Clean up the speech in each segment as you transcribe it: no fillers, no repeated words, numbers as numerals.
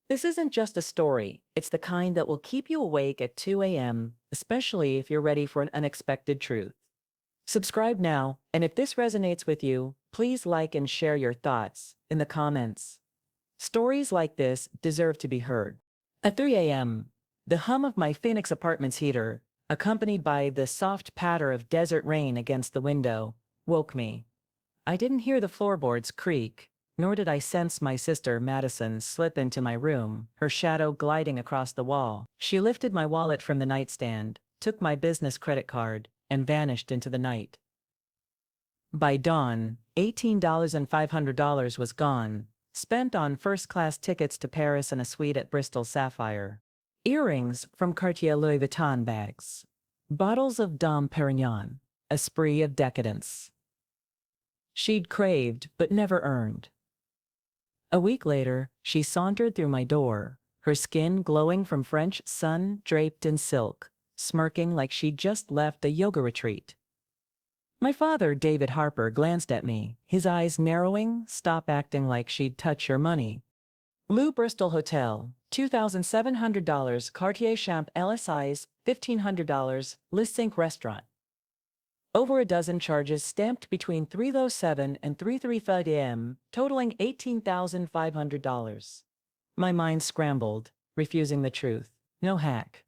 This isn't just a story, it's the kind that will keep you awake at 2 a.m., especially if you're ready for an unexpected truth. Subscribe now, and if this resonates with you, please like and share your thoughts in the comments. Stories like this deserve to be heard. At 3 a.m., the hum of my Phoenix apartment's heater, accompanied by the soft patter of desert rain against the window, woke me. I didn't hear the floorboards creak, nor did I sense my sister Madison slip into my room, her shadow gliding across the wall. She lifted my wallet from the nightstand, took my business credit card, and vanished into the night. By dawn, $18,500 was gone, spent on first-class tickets to Paris and a suite at Bristol Sapphire. Earrings from Cartier Louis Vuitton bags. Bottles of Dom Perignon, a spree of decadence she'd craved but never earned. A week later, she sauntered through my door, her skin glowing from French sun draped in silk, smirking like she'd just left a yoga retreat. My father, David Harper, glanced at me, his eyes narrowing. "Stop acting like she'd touch your money." Lou Bristol Hotel, $2,700, Cartier Champ LSI's, $1,500, Le Cinq Restaurant. Over a dozen charges stamped between 3:07 and 3:35 a.m., totaling $18,500. My mind scrambled, refusing the truth. No hack.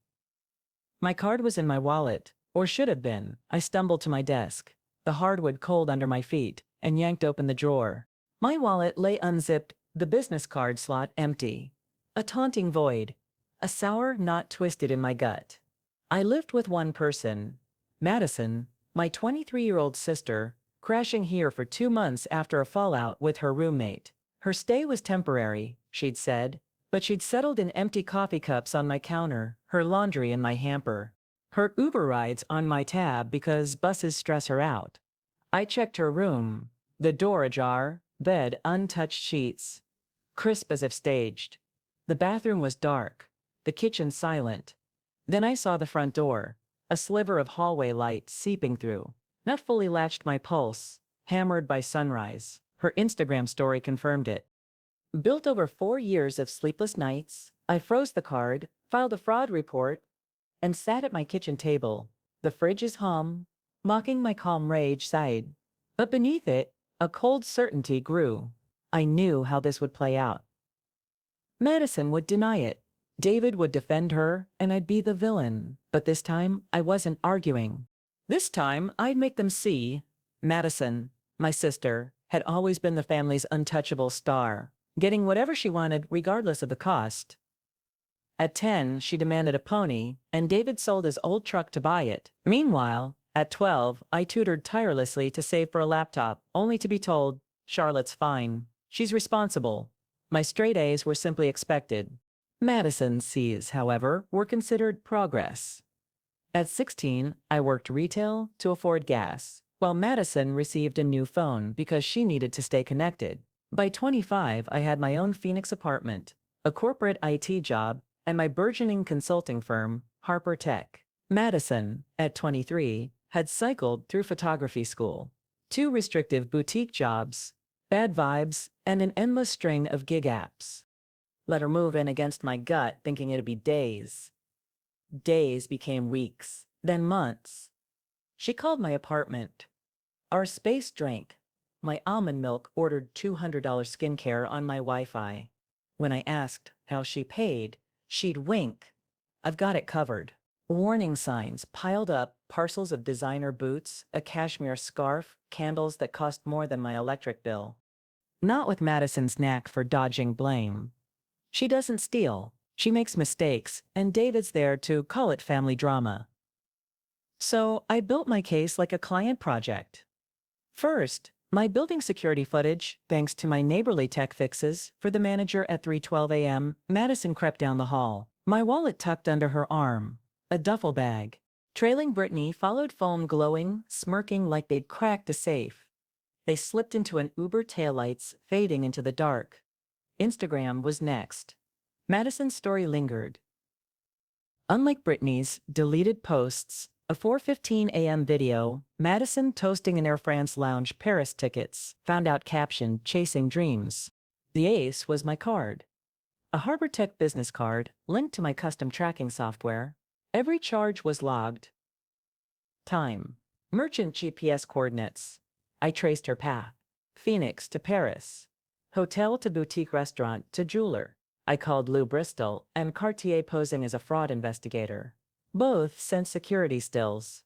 My card was in my wallet, or should have been. I stumbled to my desk, the hardwood cold under my feet, and yanked open the drawer. My wallet lay unzipped, the business card slot empty. A taunting void, a sour knot twisted in my gut. I lived with one person, Madison, my 23-year-old sister, crashing here for 2 months after a fallout with her roommate. Her stay was temporary, she'd said, but she'd settled in empty coffee cups on my counter, her laundry in my hamper, her Uber rides on my tab because buses stress her out. I checked her room, the door ajar, bed untouched sheets, crisp as if staged. The bathroom was dark, the kitchen silent. Then I saw the front door, a sliver of hallway light seeping through. Not fully latched my pulse, hammered by sunrise. Her Instagram story confirmed it. Built over 4 years of sleepless nights, I froze the card, filed a fraud report, and sat at my kitchen table, the fridge's hum, mocking my calm rage sighed. But beneath it, a cold certainty grew. I knew how this would play out. Madison would deny it. David would defend her, and I'd be the villain. But this time, I wasn't arguing. This time, I'd make them see. Madison, my sister, had always been the family's untouchable star, getting whatever she wanted regardless of the cost. At 10, she demanded a pony, and David sold his old truck to buy it. Meanwhile, at 12, I tutored tirelessly to save for a laptop, only to be told, "Charlotte's fine. She's responsible." My straight A's were simply expected. Madison's C's, however, were considered progress. At 16, I worked retail to afford gas, while Madison received a new phone because she needed to stay connected. By 25, I had my own Phoenix apartment, a corporate IT job, and my burgeoning consulting firm, Harper Tech. Madison, at 23, had cycled through photography school, 2 restrictive boutique jobs, bad vibes, and an endless string of gig apps. Let her move in against my gut, thinking it'd be days. Days became weeks, then months. She called my apartment. Our space drank. My almond milk ordered $200 skincare on my Wi-Fi. When I asked how she paid, she'd wink. "I've got it covered." Warning signs piled up, parcels of designer boots, a cashmere scarf, candles that cost more than my electric bill. Not with Madison's knack for dodging blame. She doesn't steal, she makes mistakes, and David's there to call it family drama. So I built my case like a client project. First, my building security footage, thanks to my neighborly tech fixes, for the manager at 3:12 a.m., Madison crept down the hall, my wallet tucked under her arm, a duffel bag. Trailing Brittany followed, phone glowing, smirking like they'd cracked a safe. They slipped into an Uber taillights, fading into the dark. Instagram was next. Madison's story lingered. Unlike Brittany's deleted posts, a 4:15 a.m. video, Madison toasting an Air France lounge Paris tickets, found out caption, "Chasing Dreams." The ace was my card. A Harbor Tech business card linked to my custom tracking software. Every charge was logged. Time. Merchant GPS coordinates. I traced her path. Phoenix to Paris. Hotel to boutique restaurant to jeweler. I called Lou Bristol and Cartier posing as a fraud investigator. Both sent security stills.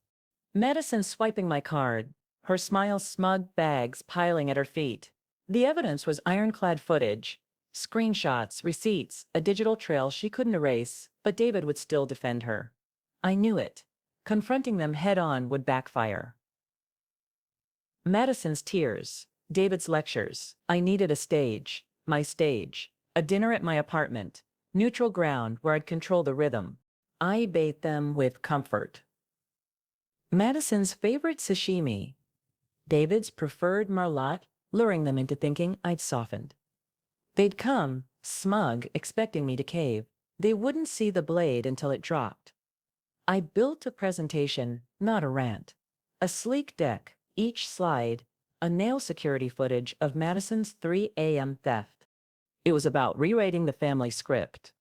Madison swiping my card, her smile smug, bags piling at her feet. The evidence was ironclad footage. Screenshots, receipts, a digital trail she couldn't erase, but David would still defend her. I knew it. Confronting them head-on would backfire. Madison's tears. David's lectures. I needed a stage. My stage. A dinner at my apartment. Neutral ground where I'd control the rhythm. I bathed them with comfort. Madison's favorite sashimi. David's preferred marlotte, luring them into thinking I'd softened. They'd come, smug, expecting me to cave. They wouldn't see the blade until it dropped. I built a presentation, not a rant. A sleek deck, each slide, a nail security footage of Madison's 3 a.m. theft. It was about rewriting the family script.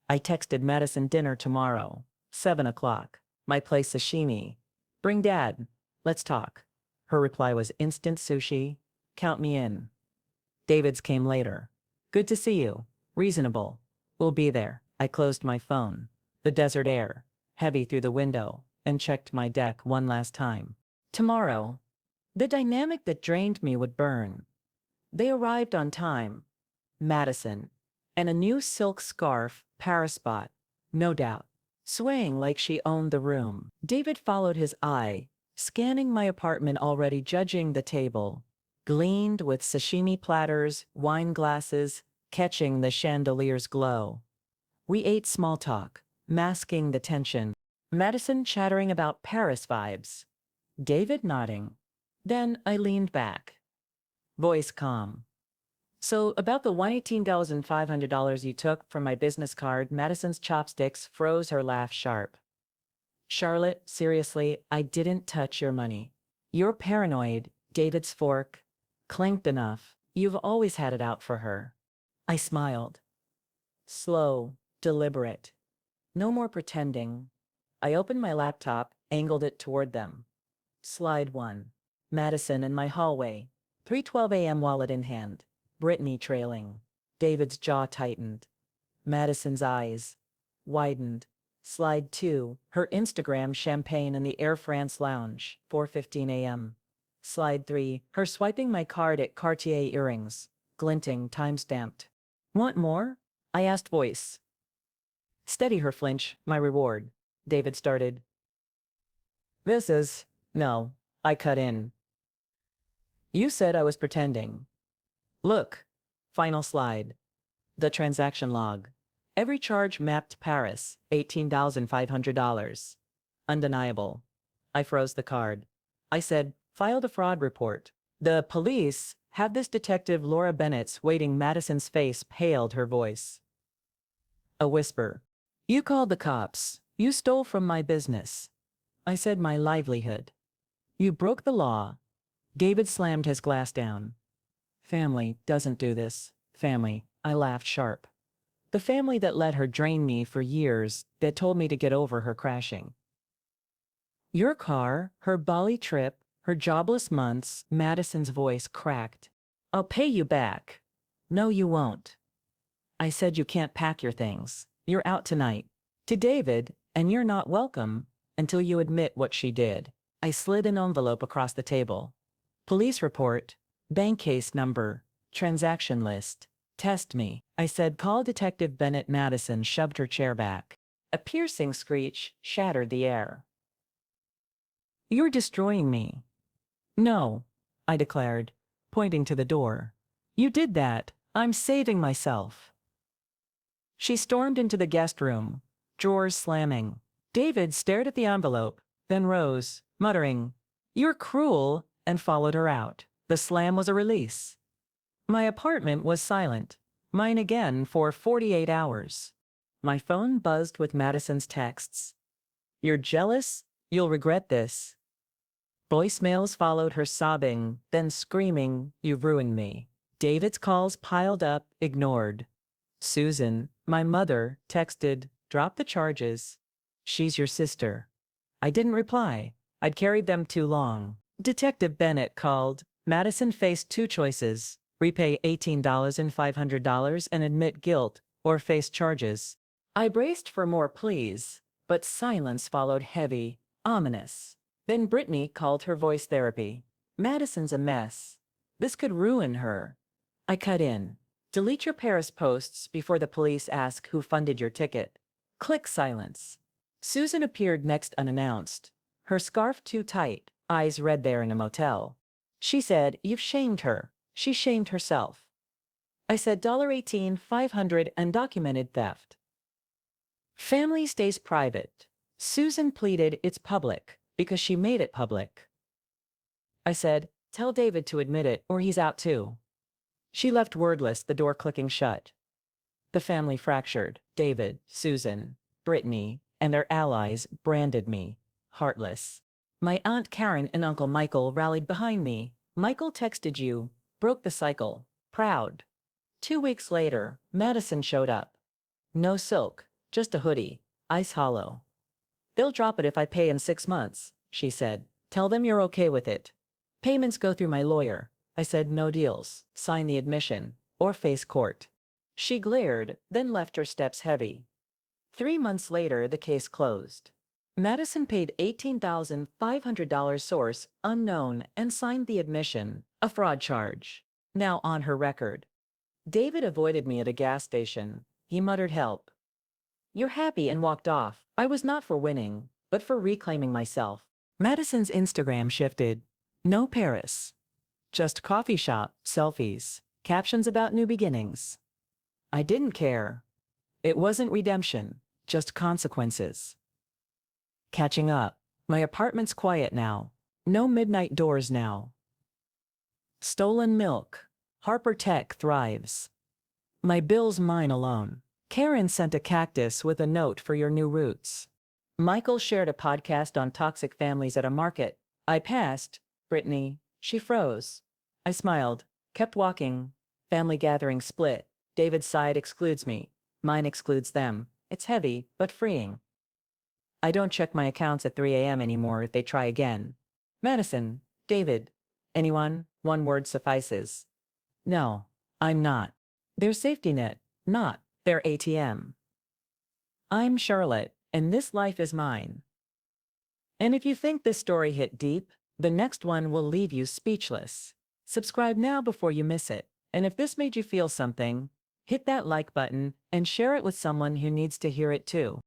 I texted Madison dinner tomorrow, 7 o'clock. My place sashimi. Bring Dad. Let's talk. Her reply was instant sushi. Count me in. David's came later. Good to see you. Reasonable. We'll be there. I closed my phone. The desert air, heavy through the window, and checked my deck one last time. Tomorrow. The dynamic that drained me would burn. They arrived on time. Madison. And a new silk scarf, Paris spot. No doubt. Swaying like she owned the room. David followed his eye, scanning my apartment, already judging the table. Gleamed with sashimi platters, wine glasses, catching the chandelier's glow. We ate small talk, masking the tension. Madison chattering about Paris vibes. David nodding. Then I leaned back. Voice calm. So about the $118,500 you took from my business card, Madison's chopsticks froze her laugh sharp. Charlotte, seriously, I didn't touch your money. You're paranoid. David's fork clinked enough. You've always had it out for her. I smiled. Slow, deliberate. No more pretending. I opened my laptop, angled it toward them. Slide 1. Madison in my hallway. 3:12 a.m. wallet in hand. Brittany trailing. David's jaw tightened. Madison's eyes widened. Slide 2. Her Instagram champagne in the Air France lounge. 4:15 a.m. Slide 3. Her swiping my card at Cartier earrings. Glinting, time-stamped. Want more? I asked, voice steady her flinch. My reward. David started. No. I cut in. You said I was pretending. Look. Final slide. The transaction log. Every charge mapped Paris, $18,500. Undeniable. I froze the card. I said, filed a fraud report. The police have this detective Laura Bennett's waiting. Madison's face paled, her voice a whisper. You called the cops. You stole from my business. I said, my livelihood. You broke the law. David slammed his glass down. Family doesn't do this. Family. I laughed sharp. The family that let her drain me for years, that told me to get over her crashing. Your car, her Bali trip, her jobless months. Madison's voice cracked. I'll pay you back. No, you won't. I said, you can't pack your things. You're out tonight. To David, and you're not welcome until you admit what she did. I slid an envelope across the table. Police report, bank case number, transaction list. Test me. I said, call Detective Bennett. Madison shoved her chair back. A piercing screech shattered the air. You're destroying me. No, I declared, pointing to the door. You did that. I'm saving myself. She stormed into the guest room, drawers slamming. David stared at the envelope, then rose, muttering, You're cruel, and followed her out. The slam was a release. My apartment was silent, mine again for 48 hours. My phone buzzed with Madison's texts. You're jealous? You'll regret this. Voicemails followed her sobbing, then screaming, You've ruined me. David's calls piled up, ignored. Susan, my mother, texted, drop the charges. She's your sister. I didn't reply. I'd carried them too long. Detective Bennett called. Madison faced two choices: repay $18 and $500 and admit guilt, or face charges. I braced for more pleas, but silence followed, heavy, ominous. Then Brittany called her voice therapy. Madison's a mess. This could ruin her. I cut in. Delete your Paris posts before the police ask who funded your ticket. Click silence. Susan appeared next unannounced. Her scarf too tight, eyes red there in a motel. She said, you've shamed her. She shamed herself. I said $18, $500 undocumented theft. Family stays private. Susan pleaded it's public because she made it public. I said, tell David to admit it or he's out too. She left wordless, the door clicking shut. The family fractured. David, Susan, Brittany, and their allies branded me heartless. My Aunt Karen and Uncle Michael rallied behind me. Michael texted you, broke the cycle, proud. 2 weeks later, Madison showed up. No silk, just a hoodie, ice hollow. They'll drop it if I pay in 6 months, she said. Tell them you're okay with it. Payments go through my lawyer. I said no deals, sign the admission, or face court. She glared, then left her steps heavy. 3 months later, the case closed. Madison paid $18,500, source unknown, and signed the admission, a fraud charge. Now on her record. David avoided me at a gas station. He muttered help. You're happy, and walked off. I was not for winning, but for reclaiming myself. Madison's Instagram shifted. No Paris. Just coffee shop, selfies, captions about new beginnings. I didn't care. It wasn't redemption, just consequences. Catching up. My apartment's quiet now. No midnight doors now. Stolen milk. Harper Tech thrives. My bill's mine alone. Karen sent a cactus with a note for your new roots. Michael shared a podcast on toxic families at a market. I passed. Brittany. She froze. I smiled. Kept walking. Family gathering split. David's side excludes me. Mine excludes them. It's heavy, but freeing. I don't check my accounts at 3 a.m. anymore if they try again. Madison. David. Anyone? One word suffices. No, I'm not. Their safety net, not their ATM. I'm Charlotte, and this life is mine. And if you think this story hit deep, the next one will leave you speechless. Subscribe now before you miss it. And if this made you feel something, hit that like button and share it with someone who needs to hear it too.